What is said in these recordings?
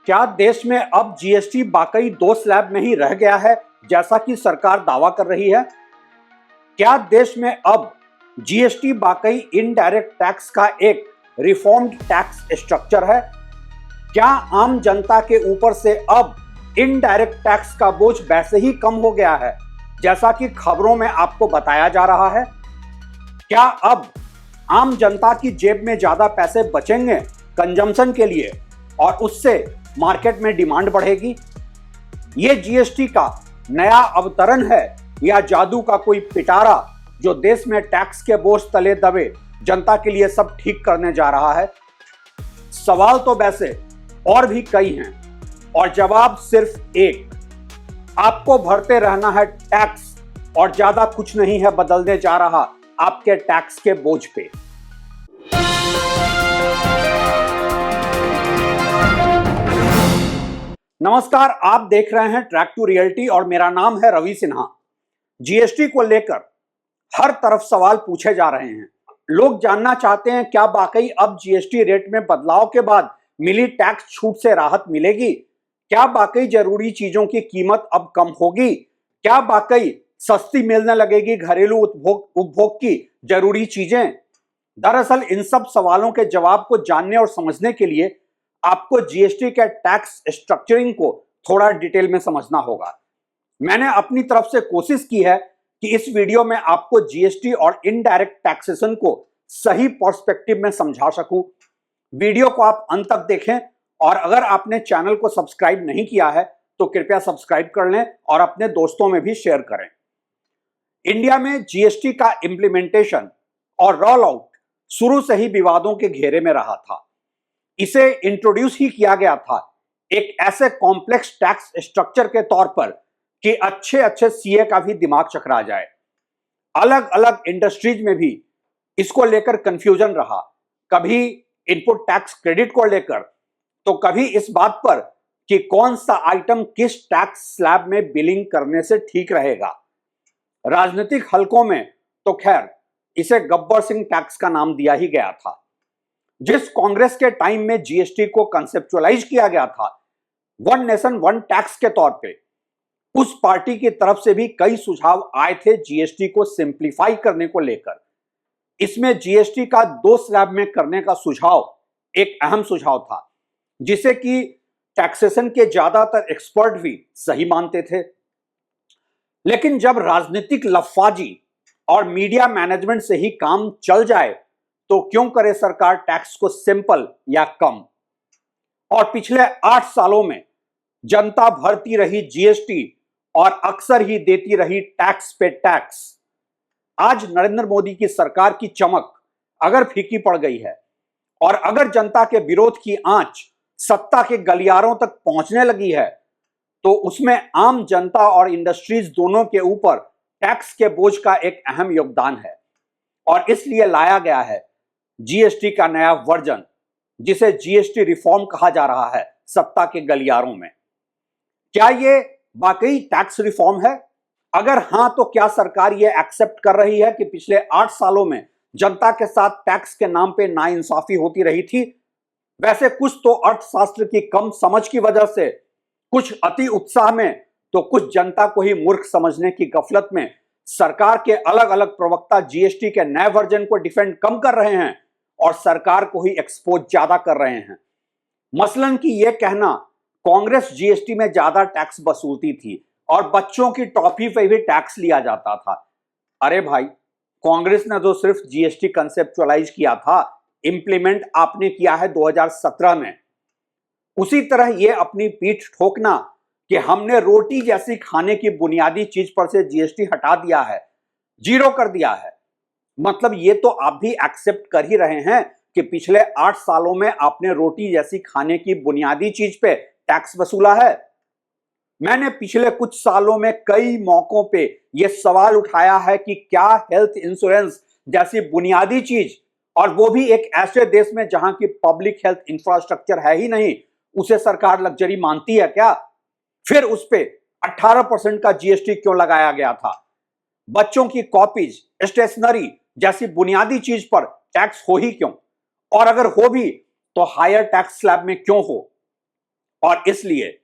क्या देश में अब जीएसटी वाकई 2 स्लैब में ही रह गया है जैसा कि सरकार दावा कर रही है? क्या देश में अब जीएसटी वाकई इनडायरेक्ट टैक्स का एक रिफॉर्म्ड टैक्स स्ट्रक्चर है? क्या आम जनता के ऊपर से अब इनडायरेक्ट टैक्स का बोझ वैसे ही कम हो गया है जैसा कि खबरों में आपको बताया जा रहा है? क्या अब आम जनता की जेब में ज्यादा पैसे बचेंगे कंजम्पशन के लिए और उससे मार्केट में डिमांड बढ़ेगी? ये जीएसटी का नया अवतरण है या जादू का कोई पिटारा जो देश में टैक्स के बोझ तले दबे जनता के लिए सब ठीक करने जा रहा है? सवाल तो वैसे और भी कई हैं और जवाब सिर्फ एक। आपको भरते रहना है टैक्स और ज्यादा कुछ नहीं है बदलने जा रहा आपके टैक्स के बोझ पे। नमस्कार, आप देख रहे हैं ट्रैक टू रियलिटी और मेरा नाम है रवि सिन्हा। जीएसटी को लेकर हर तरफ सवाल पूछे जा रहे हैं। लोग जानना चाहते हैं क्या वाकई अब जीएसटी रेट में बदलाव के बाद मिली टैक्स छूट से राहत मिलेगी? क्या वाकई जरूरी चीजों की कीमत अब कम होगी? क्या वाकई सस्ती मिलने लगेगी घरेलू उपभोग की जरूरी चीजें? दरअसल इन सब सवालों के जवाब को जानने और समझने के लिए आपको जीएसटी के टैक्स स्ट्रक्चरिंग को थोड़ा डिटेल में समझना होगा। मैंने अपनी तरफ से कोशिश की है कि इस वीडियो में आपको जीएसटी और इनडायरेक्ट टैक्सेशन को सही पर्सपेक्टिव में समझा सकूं। वीडियो को आप अंत तक देखें और अगर आपने चैनल को सब्सक्राइब नहीं किया है तो कृपया सब्सक्राइब कर लें और अपने दोस्तों में भी शेयर करें। इंडिया में जीएसटी का इंप्लीमेंटेशन और रोल आउट शुरू से ही विवादों के घेरे में रहा था। इसे इंट्रोड्यूस ही किया गया था एक ऐसे कॉम्प्लेक्स टैक्स स्ट्रक्चर के तौर पर कि अच्छे अच्छे सीए का भी दिमाग चकरा जाए। अलग अलग इंडस्ट्रीज में भी इसको लेकर कंफ्यूजन रहा, कभी इनपुट टैक्स क्रेडिट को लेकर तो कभी इस बात पर कि कौन सा आइटम किस टैक्स स्लैब में बिलिंग करने से ठीक रहेगा। राजनीतिक हलकों में तो खैर इसे गब्बर सिंह टैक्स का नाम दिया ही गया था। जिस कांग्रेस के टाइम में जीएसटी को कंसेप्चुअलाइज किया गया था वन नेशन वन टैक्स के तौर पे, उस पार्टी की तरफ से भी कई सुझाव आए थे जीएसटी को सिंप्लीफाई करने को लेकर। इसमें जीएसटी का 2 स्लैब में करने का सुझाव एक अहम सुझाव था जिसे कि टैक्सेशन के ज्यादातर एक्सपर्ट भी सही मानते थे। लेकिन जब राजनीतिक लफाजी और मीडिया मैनेजमेंट से ही काम चल जाए तो क्यों करे सरकार टैक्स को सिंपल या कम? और पिछले 8 सालों में जनता भरती रही जीएसटी और अक्सर ही देती रही टैक्स पे टैक्स। आज नरेंद्र मोदी की सरकार की चमक अगर फीकी पड़ गई है और अगर जनता के विरोध की आंच सत्ता के गलियारों तक पहुंचने लगी है तो उसमें आम जनता और इंडस्ट्रीज दोनों के ऊपर टैक्स के बोझ का एक अहम योगदान है। और इसलिए लाया गया है जीएसटी का नया वर्जन जिसे जीएसटी रिफॉर्म कहा जा रहा है सत्ता के गलियारों में। क्या ये वाकई टैक्स रिफॉर्म है? अगर हां तो क्या सरकार ये एक्सेप्ट कर रही है कि पिछले 8 सालों में जनता के साथ टैक्स के नाम पे नाइंसाफी होती रही थी? वैसे कुछ तो अर्थशास्त्र की कम समझ की वजह से, कुछ अति उत्साह में तो कुछ जनता को ही मूर्ख समझने की गफलत में सरकार के अलग अलग प्रवक्ता जीएसटी के नए वर्जन को डिफेंड कम कर रहे हैं और सरकार को ही एक्सपोज ज्यादा कर रहे हैं। मसलन कि यह कहना कांग्रेस जीएसटी में ज्यादा टैक्स वसूलती थी और बच्चों की टॉफी पे भी टैक्स लिया जाता था। अरे भाई, कांग्रेस ने तो सिर्फ जीएसटी कंसेप्चुअलाइज किया था, इंप्लीमेंट आपने किया है 2017 में। उसी तरह यह अपनी पीठ ठोकना कि हमने रोटी जैसी खाने की बुनियादी चीज पर से जीएसटी हटा दिया है, जीरो कर दिया है, मतलब ये तो आप भी एक्सेप्ट कर ही रहे हैं कि पिछले 8 सालों में आपने रोटी जैसी खाने की बुनियादी चीज पे टैक्स वसूला है। मैंने पिछले कुछ सालों में कई मौकों पे यह सवाल उठाया है कि क्या हेल्थ इंश्योरेंस जैसी बुनियादी चीज, और वो भी एक ऐसे देश में जहां की पब्लिक हेल्थ इंफ्रास्ट्रक्चर है ही नहीं, उसे सरकार लग्जरी मानती है क्या? फिर उस पे 18% का जीएसटी क्यों लगाया गया था? बच्चों की कॉपीज, स्टेशनरी जैसी बुनियादी चीज पर टैक्स हो ही क्यों? और अगर हो भी तो हायर टैक्स स्लैब में क्यों हो? और इसलिए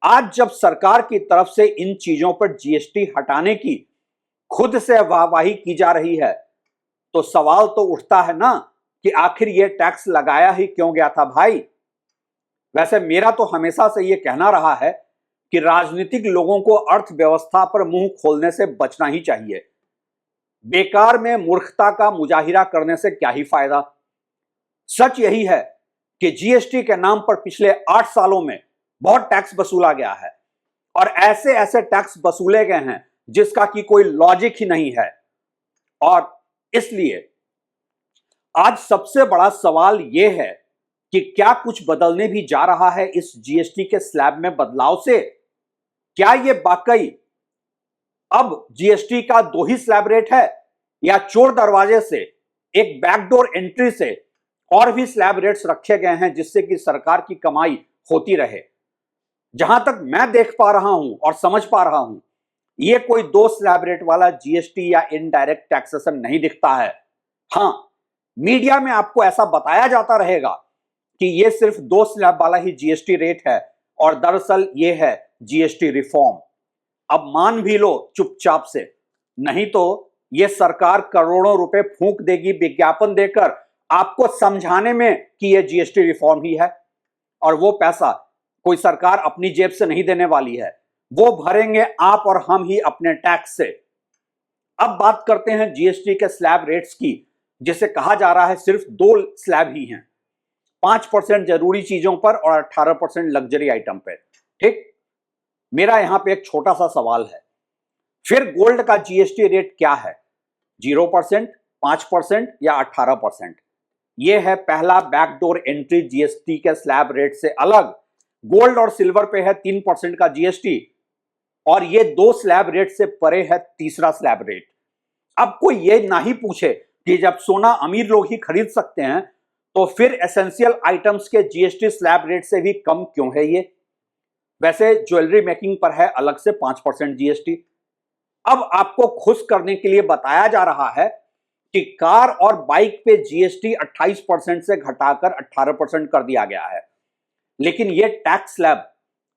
आज जब सरकार की तरफ से इन चीजों पर जीएसटी हटाने की खुद से वाहवाही की जा रही है, तो सवाल तो उठता है ना कि आखिर यह टैक्स लगाया ही क्यों गया था भाई। वैसे मेरा तो हमेशा से यह कहना रहा है कि राजनीतिक लोगों को अर्थव्यवस्था पर मुंह खोलने से बचना ही चाहिए। बेकार में मूर्खता का मुजाहिरा करने से क्या ही फायदा। सच यही है कि जीएसटी के नाम पर पिछले 8 सालों में बहुत टैक्स वसूला गया है और ऐसे ऐसे टैक्स वसूले गए हैं जिसका कि कोई लॉजिक ही नहीं है। और इसलिए आज सबसे बड़ा सवाल यह है कि क्या कुछ बदलने भी जा रहा है इस जीएसटी के स्लैब में बदलाव से। क्या यह वाकई अब जीएसटी का 2 ही स्लैब रेट है या चोर दरवाजे से एक बैकडोर एंट्री से और भी स्लैब रेट्स रखे गए हैं जिससे कि सरकार की कमाई होती रहे। जहां तक मैं देख पा रहा हूं और समझ पा रहा हूं, यह कोई 2 स्लैब रेट वाला जीएसटी या इनडायरेक्ट टैक्सेशन नहीं दिखता है। हां, मीडिया में आपको ऐसा बताया जाता रहेगा कि यह सिर्फ 2 स्लैब वाला ही जीएसटी रेट है और दरअसल यह है जीएसटी रिफॉर्म। अब मान भी लो चुपचाप से, नहीं तो यह सरकार करोड़ों रुपए फूंक देगी विज्ञापन देकर आपको समझाने में कि यह जीएसटी रिफॉर्म ही है। और वो पैसा कोई सरकार अपनी जेब से नहीं देने वाली है, वो भरेंगे आप और हम ही अपने टैक्स से। अब बात करते हैं जीएसटी के स्लैब रेट्स की, जिसे कहा जा रहा है सिर्फ 2 स्लैब ही हैं, 5% जरूरी चीजों पर और 18% लग्जरी आइटम पर। ठीक, मेरा यहां पे एक छोटा सा सवाल है, फिर गोल्ड का जीएसटी रेट क्या है? 0%, 5% या 18%? यह है पहला बैकडोर एंट्री जीएसटी के स्लैब रेट से अलग। गोल्ड और सिल्वर पे है 3% का जीएसटी और ये 2 स्लैब रेट से परे है तीसरा स्लैब रेट। अब कोई ये ना ही पूछे कि जब सोना अमीर लोग ही खरीद सकते हैं तो फिर एसेंशियल आइटम्स के जीएसटी स्लैब रेट से भी कम क्यों है ये? वैसे ज्वेलरी मेकिंग पर है अलग से 5% जीएसटी। अब आपको खुश करने के लिए बताया जा रहा है कि कार और बाइक पे जीएसटी 28% से घटाकर 18% कर दिया गया है, लेकिन यह टैक्स स्लैब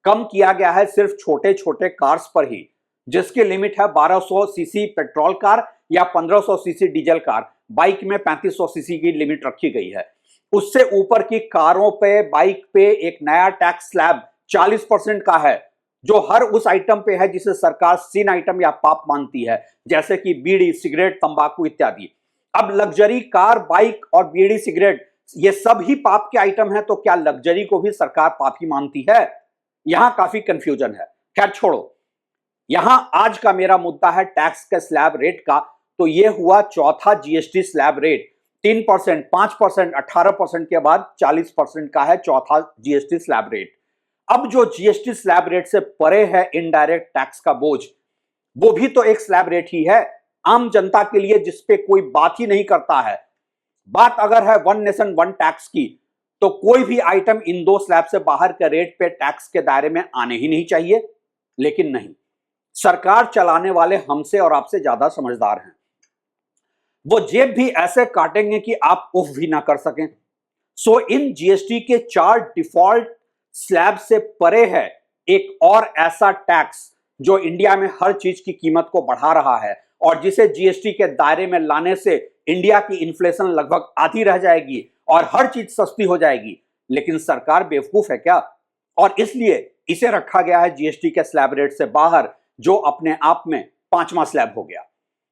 कम किया गया है सिर्फ छोटे छोटे कार्स पर ही, जिसकी लिमिट है 1200 सीसी पेट्रोल कार या 1500 सीसी डीजल कार। बाइक में 3500 सीसी की लिमिट रखी गई है। उससे ऊपर की कारों पे, बाइक पे एक नया टैक्स स्लैब 40% का है, जो हर उस आइटम पे है जिसे सरकार सिन आइटम या पाप मानती है, जैसे कि बीड़ी, सिगरेट, तंबाकू इत्यादि। अब लग्जरी कार, बाइक और बीड़ी, सिगरेट ये सब ही पाप के आइटम है, तो क्या लग्जरी को भी सरकार पाप ही मानती है? यहां काफी कंफ्यूजन है। खैर छोड़ो, यहां आज का मेरा मुद्दा है टैक्स के स्लैब रेट का। तो यह हुआ चौथा जीएसटी स्लैब रेट, 3%, 5%, 18% के बाद 40% का है चौथा जीएसटी स्लैब रेट। अब जो जीएसटी स्लैब रेट से परे है इनडायरेक्ट टैक्स का बोझ, वो भी तो एक स्लैब रेट ही है आम जनता के लिए, जिसपे कोई बात ही नहीं करता है। बात अगर है वन नेशन वन टैक्स की, तो कोई भी आइटम इन 2 स्लैब से बाहर के रेट पे टैक्स के दायरे में आने ही नहीं चाहिए। लेकिन नहीं, सरकार चलाने वाले हमसे और आपसे ज्यादा समझदार हैं। वो जेब भी ऐसे काटेंगे कि आप उफ भी ना कर सकें। सो इन जीएसटी के 4 डिफॉल्ट स्लैब से परे है एक और ऐसा टैक्स जो इंडिया में हर चीज की कीमत को बढ़ा रहा है और जिसे जीएसटी के दायरे में लाने से इंडिया की इन्फ्लेशन लगभग आधी रह जाएगी और हर चीज सस्ती हो जाएगी। लेकिन सरकार बेवकूफ है क्या? और इसलिए इसे रखा गया है जीएसटी के स्लैब रेट से बाहर, जो अपने आप में 5वां स्लैब हो गया।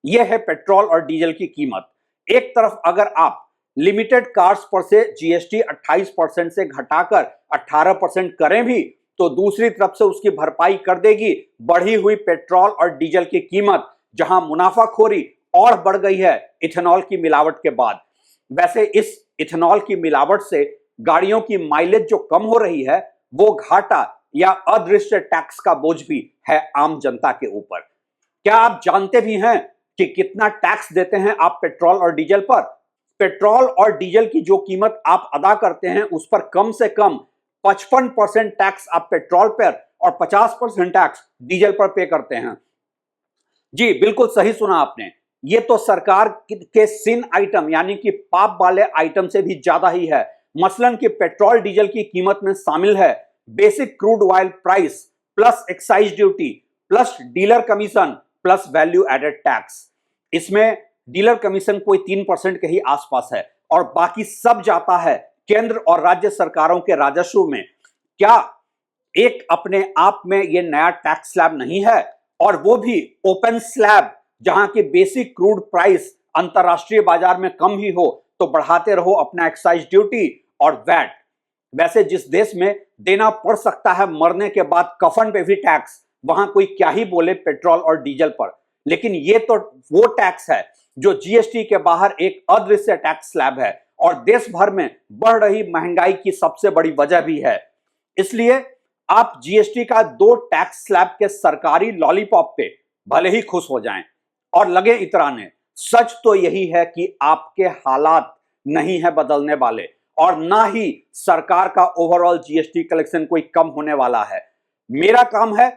यह है पेट्रोल और डीजल की कीमत। एक तरफ अगर आप लिमिटेड कार्स पर से जीएसटी 28% से घटाकर 18% करें भी, तो दूसरी तरफ से उसकी भरपाई कर देगी बढ़ी हुई पेट्रोल और डीजल की कीमत, जहां मुनाफाखोरी और बढ़ गई है इथेनॉल की मिलावट के बाद। वैसे इस इथेनॉल की मिलावट से गाड़ियों की माइलेज जो कम हो रही है, वो घाटा या अदृश्य टैक्स का बोझ भी है आम जनता के ऊपर। क्या आप जानते भी हैं कि कितना टैक्स देते हैं आप पेट्रोल और डीजल पर? पेट्रोल और डीजल की जो कीमत आप अदा करते हैं, उस पर कम से कम 55% टैक्स आप पेट्रोल पर और 50% टैक्स डीजल पर पे करते हैं। जी बिल्कुल सही सुना आपने। ये तो सरकार के सिन आइटम यानी कि पाप वाले आइटम से भी ज्यादा ही है। मसलन कि पेट्रोल डीजल की कीमत में शामिल है basic crude oil price plus excise duty plus dealer commission plus value added tax. इसमें डीलर कमीशन कोई 3% के ही आसपास है और बाकी सब जाता है केंद्र और राज्य सरकारों के राजस्व में। क्या एक अपने आप में यह नया टैक्स स्लैब नहीं है? और वो भी ओपन स्लैब, जहां की बेसिक क्रूड प्राइस अंतरराष्ट्रीय बाजार में कम ही हो तो बढ़ाते रहो अपना एक्साइज ड्यूटी और वैट। वैसे जिस देश में देना पड़ सकता है मरने के बाद कफन पे भी टैक्स, वहां कोई क्या ही बोले पेट्रोल और डीजल पर। लेकिन ये तो वो टैक्स है जो जीएसटी के बाहर एक अदृश्य टैक्स स्लैब है और देश भर में बढ़ रही महंगाई की सबसे बड़ी वजह भी है। इसलिए आप जीएसटी का 2 टैक्स स्लैब के सरकारी लॉलीपॉप पे भले ही खुश हो जाएं और लगे इतराने, सच तो यही है कि आपके हालात नहीं है बदलने वाले और ना ही सरकार का ओवरऑल जीएसटी कलेक्शन कोई कम होने वाला है। मेरा काम है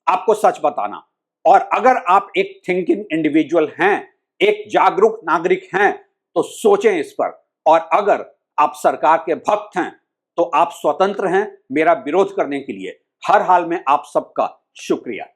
आपको सच बताना, और अगर आप एक थिंकिंग इंडिविजुअल हैं, एक जागरूक नागरिक हैं, तो सोचें इस पर। और अगर आप सरकार के भक्त हैं तो आप स्वतंत्र हैं मेरा विरोध करने के लिए। हर हाल में आप सबका शुक्रिया।